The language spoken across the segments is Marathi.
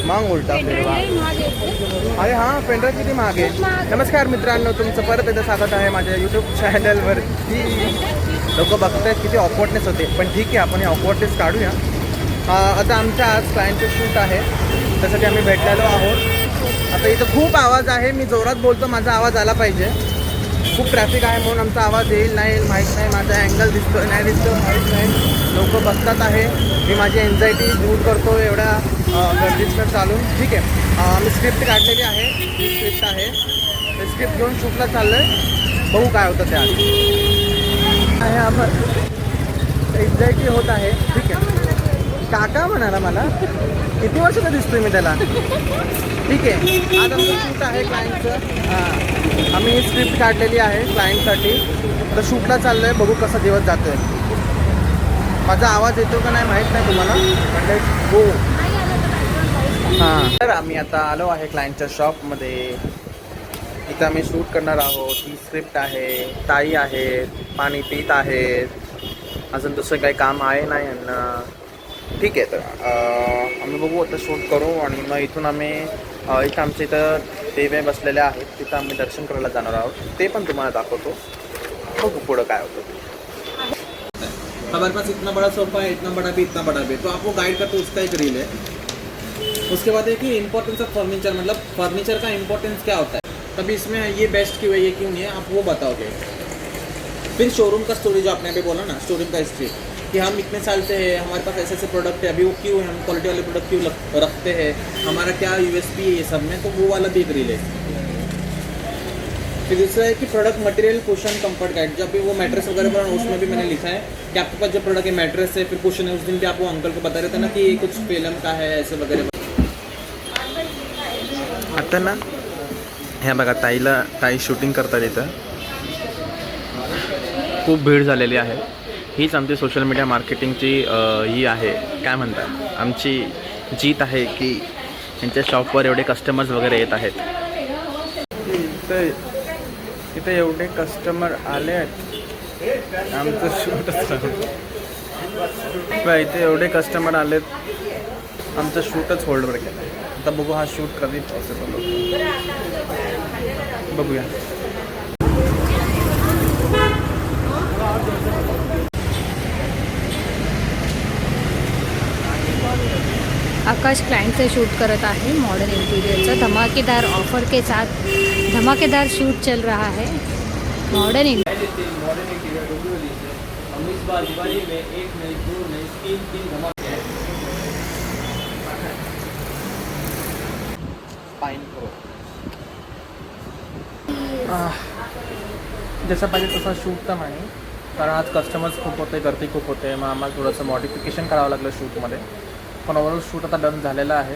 मग उलटा फिरवा. अरे हां, पेनड्राईव्ह किती महाग आहे. नमस्कार मित्रांनो, तुमचं परत एकदा स्वागत आहे माझ्या यूट्यूब चॅनलवरती. लोक बघतायत किती ऑकवर्डनेस होते, पण ठीक आहे, आपण हे ऑकवर्डनेस काढूया. आता आमच्या आज क्लायंटचं शूट आहे, त्यासाठी आम्ही भेटलेलो आहोत. आता इथं खूप आवाज आहे, मी जोरात बोलतो, माझा आवाज आला पाहिजे. खूप ट्रॅफिक आहे म्हणून आमचा आवाज येईल नाही येईल माहीत नाही. माझा अँगल दिसतो नाही दिसतो माहीत नाही. लोक बघतात आहे, मी माझी एन्झायटी दूर करतो एवढ्या गर्दीतनं चालून. ठीक आहे, मी स्क्रिप्ट काढलेली आहे, ही स्क्रिप्ट आहे. ते स्क्रिप्ट घेऊन शूटला चाललं आहे, बघू काय होतं ते आहे. आपण एन्झायटी होत आहे. ठीक आहे, काका म्हणाला मला, किती वर्षाचा दिसतोय मी त्याला. ठीक आहे, आज आमचं शूट आहे क्लायंटचं. आम्ही स्क्रिप्ट काढलेली आहे क्लायंटसाठी, तर शूटला चाललो आहे, बघू कसा दिवस जातो आहे. माझा आवाज येतो का नाही माहीत नाही तुम्हाला, म्हणजे हो. हां, तर आम्ही आता आलो आहे क्लायंटच्या शॉपमध्ये. इथं आम्ही शूट करणार आहोत. ही स्क्रिप्ट आहे, ताई आहेत, पाणी पित आहेत, अजून दुसरं काही काम आहे नाही यांना. ठीक आहे, तर आम्ही बघू आता शूट करू आणि मग इथून आम्ही इथं आमच्या इथं देवे बसलेले आहेत, तिथं आम्ही दर्शन करायला जाणार आहोत. ते पण तुम्हाला दाखवतो, बघू पुढं काय होतं. हमारे पास इतना बड़ा सोफा है, इतना बड़ा भी, इतना बड़ा भी, तो आपको गाइड करते उसका एक रील है. उसके बाद है कि इम्पोर्टेंस ऑफ फर्नीचर, मतलब फर्नीचर का इम्पोर्टेंस क्या होता है, तभी इसमें ये बेस्ट क्यों है, ये क्यों नहीं है, आप वो बताओगे. फिर शोरूम का स्टोरी जो आपने अभी बोला ना, शोरूम का हिस्ट्री, कि हम इतने साल से हैं, हमारे पास ऐसे ऐसे प्रोडक्ट है, अभी वो क्यों है, हम क्वालिटी वाले प्रोडक्ट क्यों रखते हैं, हमारा क्या यूएसपी है ये सब में, तो वो वाला भी एक रील है. फिर दूसरा है कि product material, cushion, comfort guide. जब भी वो मैट्रेस वगैरह पर उसमें भी मैंने लिखा है कि आपके पास जो प्रोडक्ट है मैट्रेस है, फिर कुशन है. उस दिन भी आप वो अंकल को बता रहे थे ना कि ये कुछ फिल्म का है ऐसे वगैरह. आता ना ह्या बघा, ताई शूटिंग करतात इथं. खूप भीड झालेली आहे. हीच आमची सोशल मीडिया मार्केटिंगची ही आहे, काय म्हणतात, आमची जीत आहे की यांच्या शॉपवर एवढे कस्टमर्स वगैरे येत आहेत. इथे एवढे कस्टमर आले आहेत, आमचं शूटच इथे एवढे कस्टमर आलेत, आमचं शूटच होल्डवर केलं. आता बघू हा शूट कधी पॉसिबल होतो, बघूया. आकाश क्लाइंट से शूट करत आहे मॉडर्न इंटीरियरचा. धमाकेदार ऑफर के साथ धमाकेदार शूट चल रहा है. मॉडर्न इंटीरियर जसं पाहिजे तसा शूट तर नाही, कारण आज कस्टमर्स खूप होते, गर्दी खूप होते, मग आम्हाला थोडंसं मॉडिफिकेशन करावं लागलं शूटमध्ये. पण ओव्हरऑल शूट आता डन झालेलं आहे.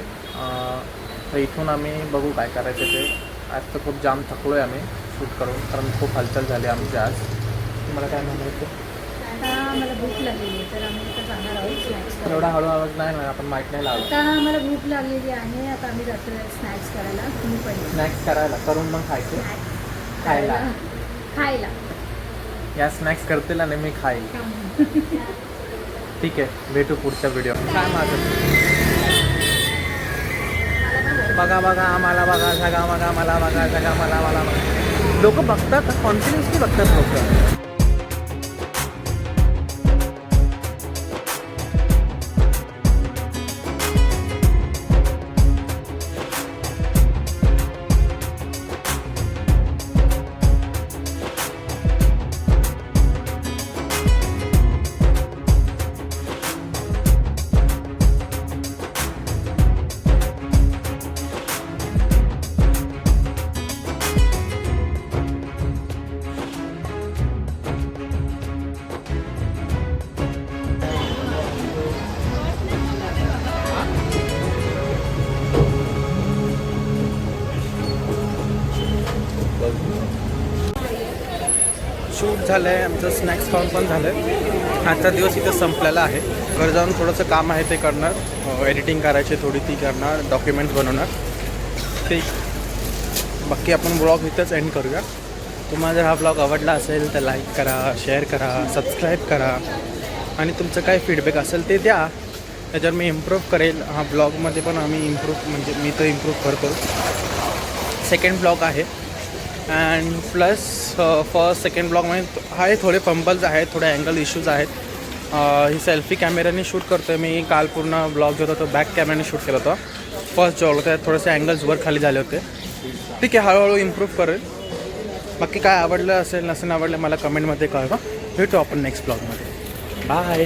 तर इथून आम्ही बघू काय करायचं ते. आज तर खूप जाम थकलो आहे आम्ही शूट करून, कारण खूप हालचाल झाली आमची आज. तुम्हाला काय म्हणायचं? मला भूक लागलेली आहे, तर आम्ही आता जाणार आहोत स्नॅक्स. एवढा हळू आवाज नाही ना, आपण माईक नाही लावलं. आता मला भूक लागलेली आहे, आता आम्ही जातो स्नॅक्स करायला. तुम्ही पण स्नॅक्स करायला, करून मग खायचे, खायला खायला. या स्नॅक्स करतील आणि मी खाईल. ठीक आहे, भेटू पुढच्या व्हिडिओ. काय माझं बघा बघा आम्हाला बघा, जगा बघा मला बघा, जगा मला बघा. लोक बघतात, कॉन्फिडन्सली बघतात लोक. शूट झालं आहे आमचं, स्नॅक्स खाऊन पण झालं आहे. आजचा दिवस इथं संपलेला आहे. घर जाऊन थोडंसं काम आहे ते करणार, एडिटिंग करायची थोडी ती करणार, डॉक्युमेंट्स बनवणार ते. बाकी आपण ब्लॉग इथंच एंड करूया. तुम्हाला जर हा ब्लॉग आवडला असेल तर लाईक करा, शेअर करा, सबस्क्राईब करा आणि तुमचं काय फीडबॅक असेल ते द्या. त्याच्यावर मी इम्प्रूव्ह करेल. हा ब्लॉगमध्ये पण आम्ही इम्प्रूव्ह म्हणजे मी तर इम्प्रूव्ह करतो. सेकंड ब्लॉग आहे अँड प्लस फर्स्ट सेकंड ब्लॉगमध्ये आहे थोडे फंबल्स आहेत, थोडे अँगल इश्यूज आहेत. ही सेल्फी कॅमेऱ्याने शूट करतो आहे मी. काल पूर्ण ब्लॉग जो होता तो बॅक कॅमेऱ्याने शूट केला होता. फर्स्ट जो होता थोडेसे अँगल्स वर खाली झाले होते. ठीक आहे, हळूहळू इम्प्रूव्ह करेल. बाकी काय आवडलं असेल नसेल आवडलं मला कमेंटमध्ये कळवा. भेटू आपण नेक्स्ट ब्लॉगमध्ये. बाय.